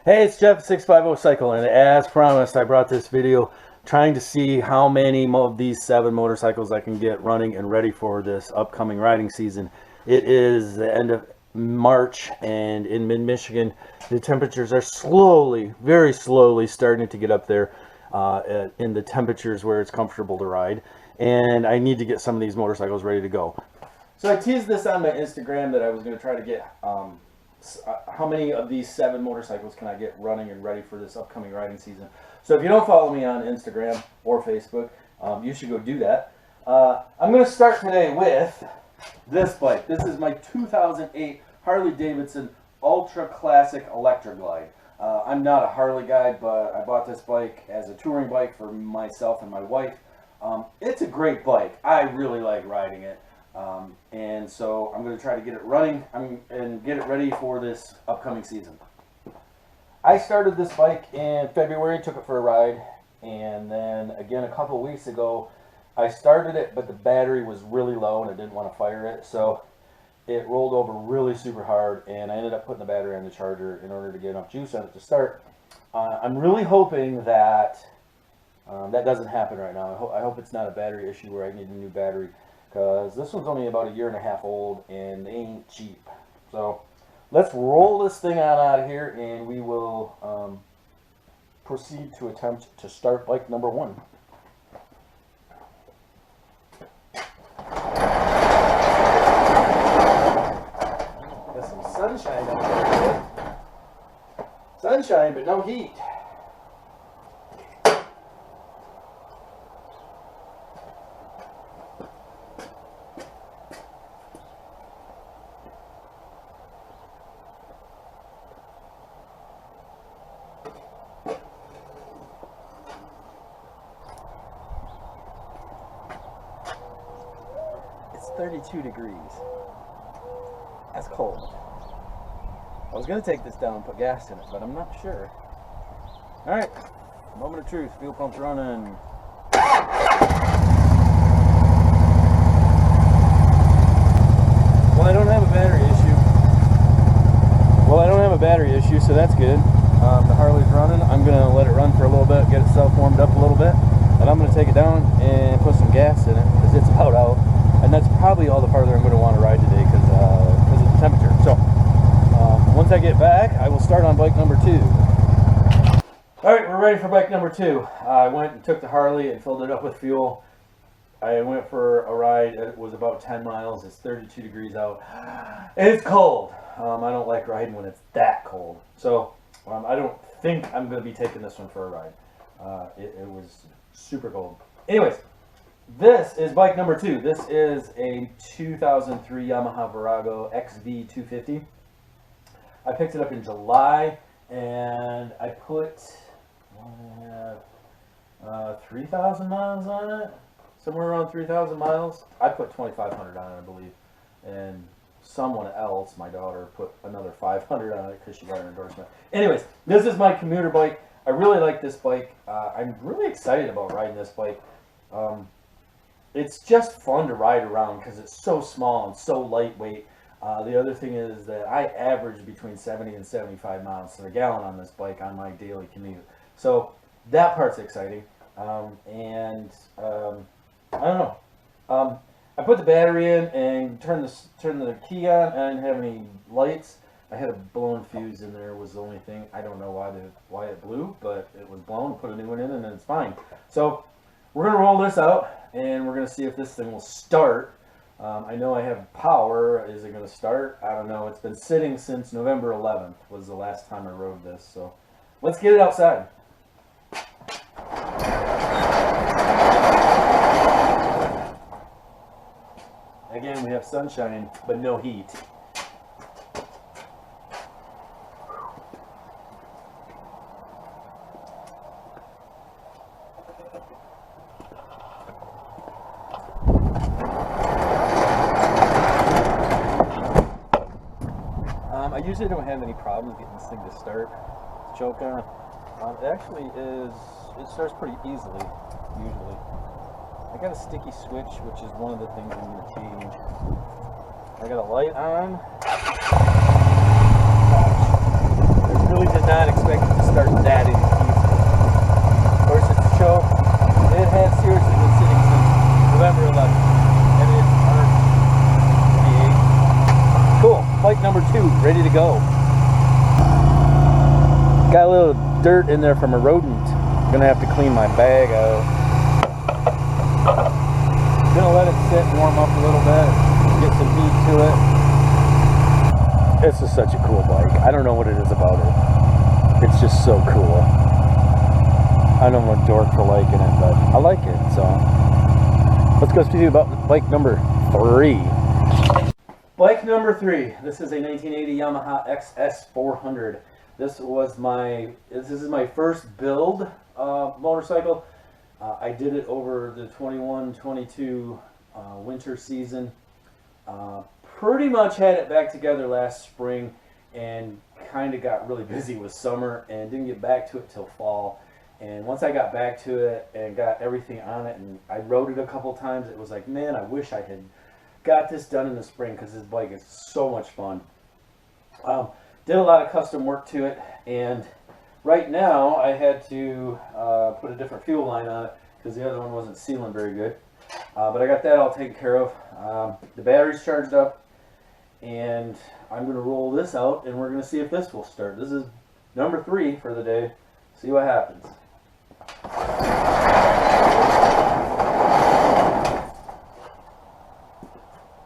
Hey, it's Jeff 650 Cycle, and as promised, I brought this video trying to see how many of these 7 motorcycles I can get running and ready for this upcoming riding season. It is the end of March, and in mid-Michigan, the temperatures are slowly, very slowly starting to get up there in the temperatures where it's comfortable to ride, and I need to get some of these motorcycles ready to go. So I teased this on my Instagram that I was going to try to get how many of these 7 motorcycles can I get running and ready for this upcoming riding season. So if you don't follow me on Instagram or Facebook, you should go do that. I'm going to start today with this bike. This is my 2008 Harley Davidson Ultra Classic Electra Glide. I'm not a Harley guy, but I bought this bike as a touring bike for myself and my wife. It's a great bike. I really like riding it. And so I'm going to try to get it running and get it ready for this upcoming season. I started this bike in February, took it for a ride, and then again a couple weeks ago I started it, but the battery was really low and I didn't want to fire it, so it rolled over really super hard, and I ended up putting the battery on the charger in order to get enough juice on it to start. I'm really hoping that that doesn't happen right now. I hope it's not a battery issue where I need a new battery, because this one's only about 1.5 years old and they ain't cheap. So let's roll this thing on out of here, and we will proceed to attempt to start bike number 1. Got some sunshine out there. Sunshine, but no heat. It's 32 degrees. That's cold. I was going to take this down and put gas in it, but I'm not sure. Alright, moment of truth. Fuel pump's running. Well, I don't have a battery issue. So that's good. The Harley's running. I'm going to let it run for a little bit, get itself warmed up a little bit, and I'm going to take it down and put some gas in it, because it's about out. And that's probably all the farther I'm going to want to ride today because of the temperature. So once I get back, I will start on bike number 2. All right, we're ready for bike number 2. I went and took the Harley and filled it up with fuel. I went for a ride. It was about 10 miles. It's 32 degrees out. And it's cold. I don't like riding when it's that cold. So I don't think I'm going to be taking this one for a ride. It was super cold. Anyways, this is bike number 2. This is a 2003 Yamaha Virago XV250. I picked it up in July, and I put 3,000 miles on it, somewhere around 3,000 miles. I put 2,500 on it, I believe, and someone else, my daughter, put another 500 on it because she got an endorsement. Anyways, this is my commuter bike. I really like this bike. I'm really excited about riding this bike. It's just fun to ride around because it's so small and so lightweight. The other thing is that I average between 70 and 75 miles to the gallon on this bike on my daily commute. So that part's exciting. I don't know. I put the battery in and turned the key on. I didn't have any lights. I had a blown fuse in there was the only thing. I don't know why it blew, but it was blown. Put a new one in and it's fine. So we're going to roll this out, and we're going to see if this thing will start. I know I have power. Is it going to start? I don't know. It's been sitting since November 11th was the last time I rode this. So let's get it outside. Again, we have sunshine, but no heat. I usually don't have any problems getting this thing to start. Choke on. It actually it starts pretty easily, usually. I got a sticky switch, which is one of the things I'm going to change. I got a light on. There's really did not expect it to start that easy. Of course, it's a show. It has seriously been sitting since November 11th, and it's earned V8. Cool. Bike number 2, ready to go. Got a little dirt in there from a rodent. Gonna have to clean my bag out. Gonna let it sit and warm up a little bit, get some heat to it. This is such a cool bike. I don't know what it is about it. It's just so cool. I know I'm a dork for liking it, but I like it, so. Let's go see about bike number 3. Bike number 3. This is a 1980 Yamaha XS400. This is my first build motorcycle. I did it over the 21-22 winter season. Pretty much had it back together last spring and kind of got really busy with summer and didn't get back to it till fall. And once I got back to it and got everything on it and I rode it a couple times, it was like, man, I wish I had got this done in the spring because this bike is so much fun. Did a lot of custom work to it, and right now I had to put a different fuel line on it because the other one wasn't sealing very good. But I got that all taken care of. The battery's charged up, and I'm going to roll this out and we're going to see if this will start. This is number 3 for the day. See what happens.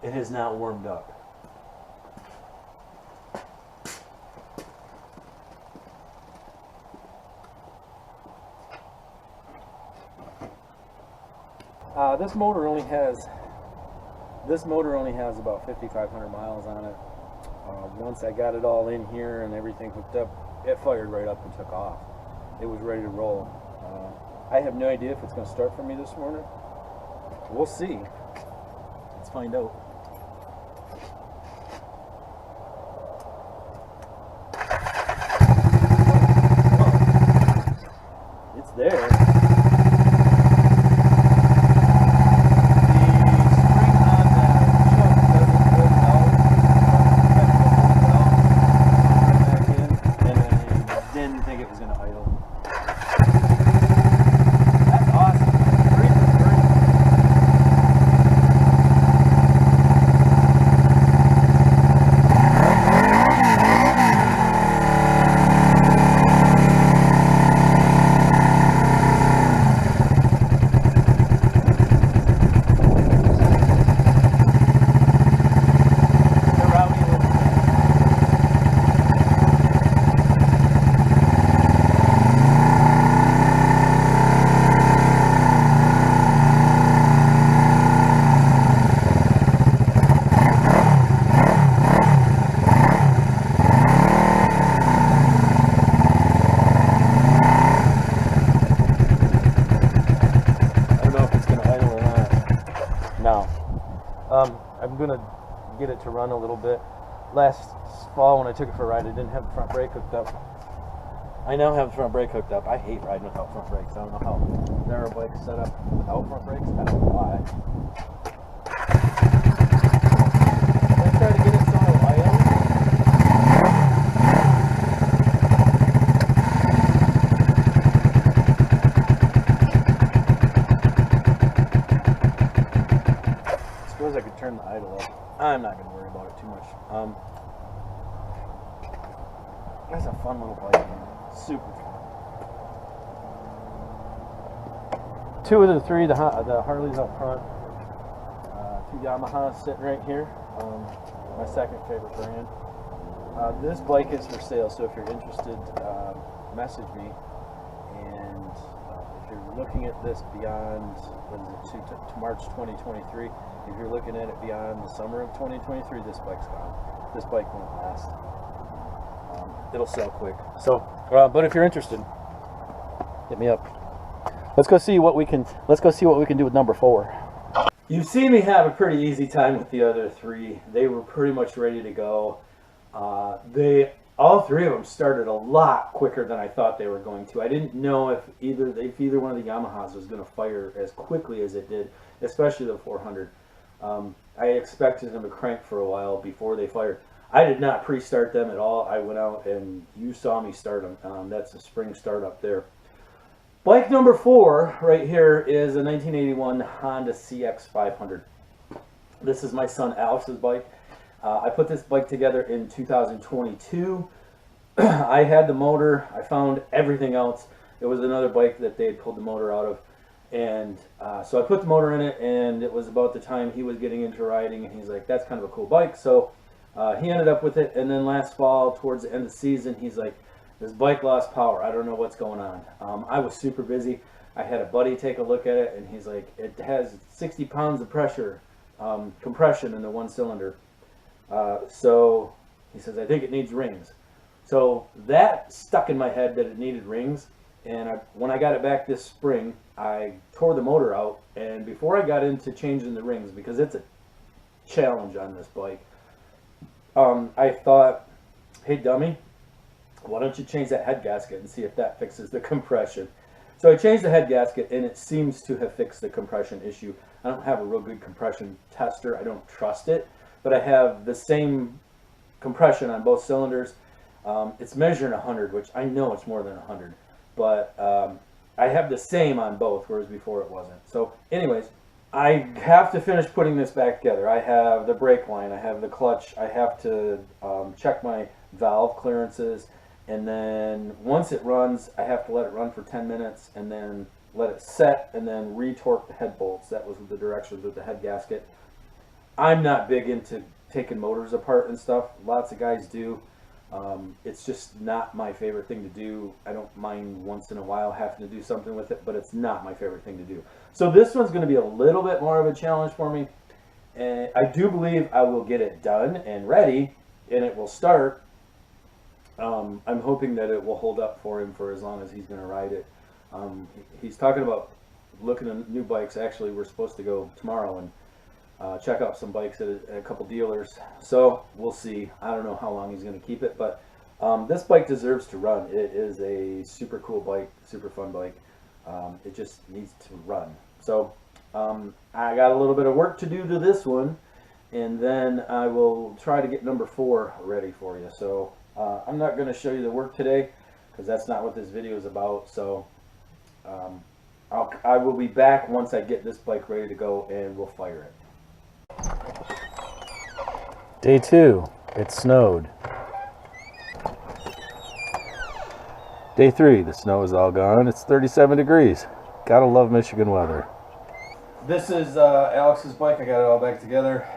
It has not warmed up. This motor only has about 5,500 miles on it. Once I got it all in here and everything hooked up, it fired right up and took off. It was ready to roll. I have no idea if it's going to start for me this morning. We'll see. Let's find out. It's there. I'm gonna get it to run a little bit. Last fall when I took it for a ride, I didn't have the front brake hooked up. I now have the front brake hooked up. I hate riding without front brakes. I don't know how there are bikes set up without front brakes. I don't know why. Let's try to get it so it'll idle. I could turn the idle up. I'm not going to worry about it too much. That's a fun little bike, man. Super fun. 2 of the 3, the Harleys up front. 2 Yamahas sitting right here. My second favorite brand. This bike is for sale, so if you're interested, message me. And if you're looking at this beyond, what is it, to March 2023, if you're looking at it beyond the summer of 2023, this bike's gone. This bike won't last. It'll sell quick. So, but if you're interested, hit me up. Let's go see what we can do with number 4. You've seen me have a pretty easy time with the other 3. They were pretty much ready to go. All 3 of them started a lot quicker than I thought they were going to. I didn't know if either one of the Yamahas was going to fire as quickly as it did, especially the 400. I expected them to crank for a while before they fired. I did not pre-start them at all. I went out and you saw me start them. That's a spring start up there. Bike number 4 right here is a 1981 Honda CX500. This is my son Alex's bike. I put this bike together in 2022. I had the motor. I found everything else. It was another bike that they had pulled the motor out of. And so I put the motor in it, and it was about the time he was getting into riding, and he's like, that's kind of a cool bike. So he ended up with it, and then last fall, towards the end of the season, he's like, this bike lost power. I don't know what's going on. I was super busy. I had a buddy take a look at it, and he's like, it has 60 pounds of pressure, compression in the one cylinder. So he says, I think it needs rings. So that stuck in my head that it needed rings. And when I got it back this spring, I tore the motor out. And before I got into changing the rings, because it's a challenge on this bike, I thought, hey dummy, why don't you change that head gasket and see if that fixes the compression. So I changed the head gasket, and it seems to have fixed the compression issue. I don't have a real good compression tester. I don't trust it, but I have the same compression on both cylinders. It's measuring 100, which I know it's more than 100, but I have the same on both, whereas before it wasn't. So anyways, I have to finish putting this back together. I have the brake line, I have the clutch, I have to check my valve clearances, and then once it runs, I have to let it run for 10 minutes and then let it set and then retorque the head bolts. That was the directions with the head gasket. I'm not big into taking motors apart and stuff. Lots of guys do. It's just not my favorite thing to do. I don't mind once in a while having to do something with it, but it's not my favorite thing to do. So this one's going to be a little bit more of a challenge for me. And I do believe I will get it done and ready, and it will start. I'm hoping that it will hold up for him for as long as he's going to ride it. He's talking about looking at new bikes. Actually, we're supposed to go tomorrow and check out some bikes at a couple dealers. So we'll see. I don't know how long he's going to keep it, but this bike deserves to run. It is a super cool bike, super fun bike. It just needs to run. So I got a little bit of work to do to this one, and then I will try to get number 4 ready for you. So I'm not going to show you the work today because that's not what this video is about. So I will be back once I get this bike ready to go, and we'll fire it. Day 2, it snowed. Day 3, the snow is all gone. It's 37 degrees. Gotta love Michigan weather. This is Alex's bike. I got it all back together.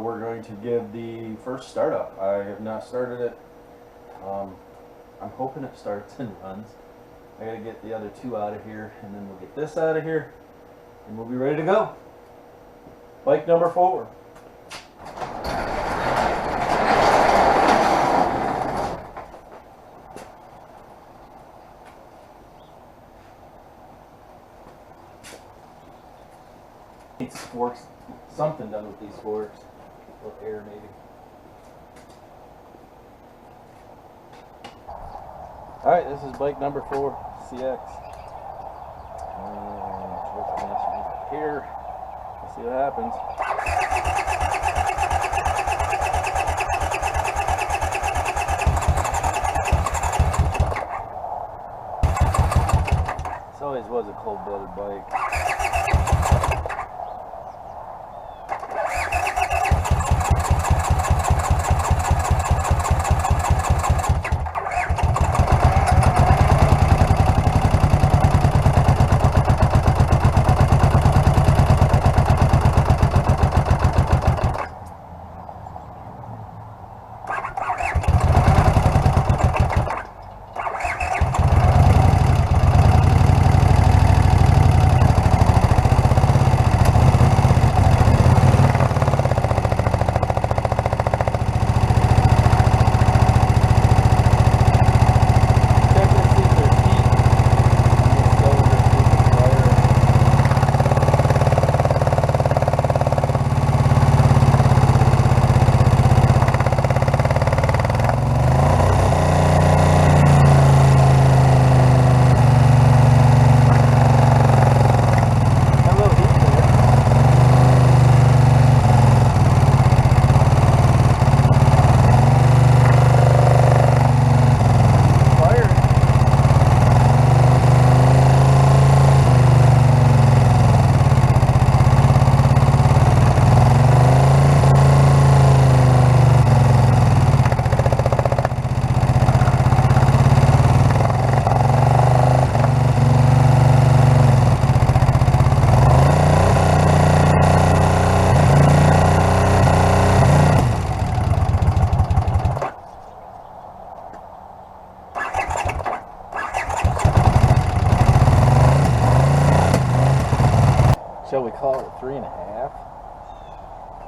We're going to give the first startup. I have not started it. I'm hoping it starts and runs. I gotta get the other 2 out of here, and then we'll get this out of here, and we'll be ready to go. Bike number 4. Needs forks, something done with these forks, or air maybe. All right, this is bike number 4, CX. Here, let's see what happens. This always was a cold-blooded bike.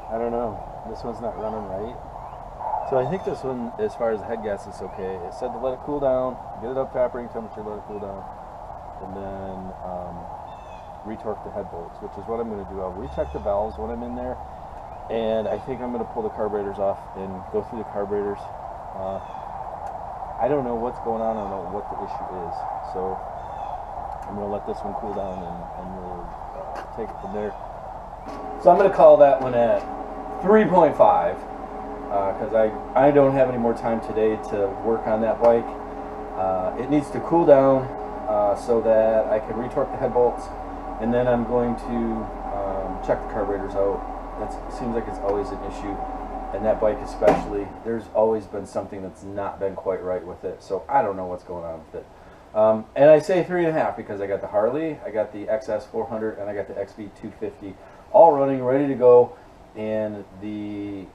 I don't know. This one's not running right. So I think this one, as far as the head gas, is okay. It said to let it cool down, get it up to operating temperature, let it cool down, and then retorque the head bolts, which is what I'm going to do. I'll recheck the valves when I'm in there, and I think I'm going to pull the carburetors off and go through the carburetors. I don't know what's going on. I don't know what the issue is. So I'm going to let this one cool down, and we'll take it from there. So I'm going to call that one at 3.5 because I don't have any more time today to work on that bike. It needs to cool down so that I can retorque the head bolts, and then I'm going to check the carburetors out. It seems like it's always an issue, and that bike especially, there's always been something that's not been quite right with it, so I don't know what's going on with it. And I say 3.5 because I got the Harley, I got the XS400, and I got the XV250 all running, ready to go, and the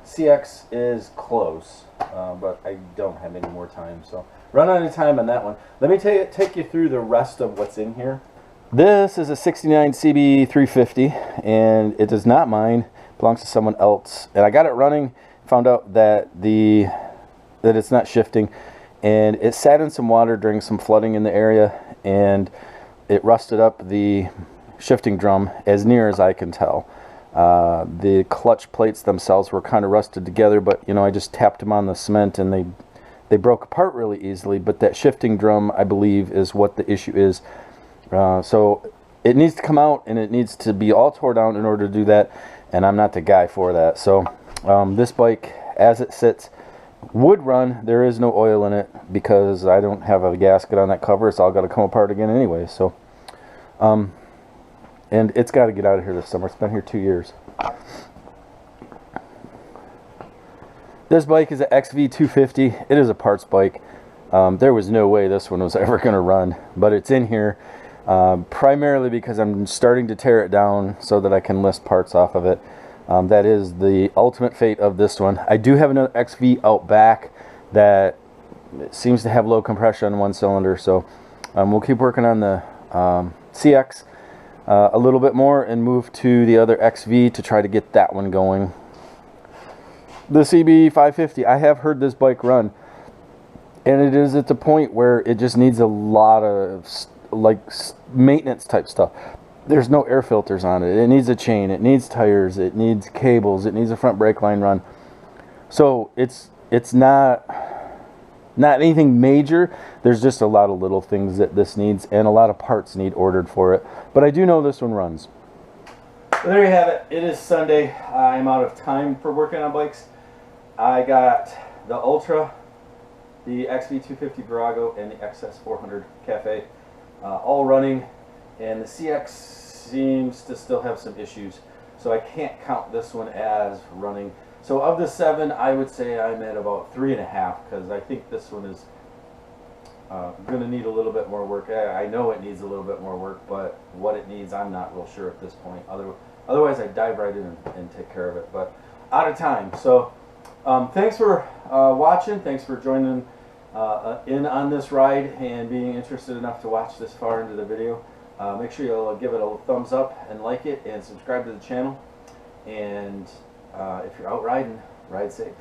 CX is close, but I don't have any more time, so run out of time on that one. Let me take you through the rest of what's in here. This is a 69 CB350, and it is not mine. It belongs to someone else, and I got it running. Found out that it's not shifting, and it sat in some water during some flooding in the area, and it rusted up the shifting drum as near as I can tell. The clutch plates themselves were kind of rusted together, but you know, I just tapped them on the cement and they broke apart really easily. But that shifting drum, I believe, is what the issue is. So it needs to come out, and it needs to be all tore down in order to do that, and I'm not the guy for that. So this bike, as it sits, would run. There is no oil in it because I don't have a gasket on that cover. It's all got to come apart again anyway. So and it's got to get out of here this summer. It's been here 2 years. This bike is an XV250. It is a parts bike. There was no way this one was ever going to run, but it's in here primarily because I'm starting to tear it down so that I can list parts off of it. That is the ultimate fate of this one. I do have another XV out back that seems to have low compression on one cylinder, so we'll keep working on the CX a little bit more and move to the other XV to try to get that one going. The CB550, I have heard this bike run, and it is at the point where it just needs a lot of like maintenance type stuff. There's no air filters on it. It needs a chain, it needs tires, it needs cables, it needs a front brake line run. So it's not anything major. There's just a lot of little things that this needs, and a lot of parts need ordered for it. But I do know this one runs. So there you have it. It is Sunday. I'm out of time for working on bikes. I got the Ultra, the XV250 Virago, and the XS400 Cafe all running, and the CX seems to still have some issues, so I can't count this one as running. So of the 7, I would say I'm at about 3.5 because I think this one is going to need a little bit more work. I know it needs a little bit more work, but what it needs, I'm not real sure at this point. Otherwise, I'd dive right in and take care of it, but out of time. So thanks for watching. Thanks for joining in on this ride and being interested enough to watch this far into the video. Make sure you'll give it a thumbs up and like it and subscribe to the channel. And if you're out riding, ride safe.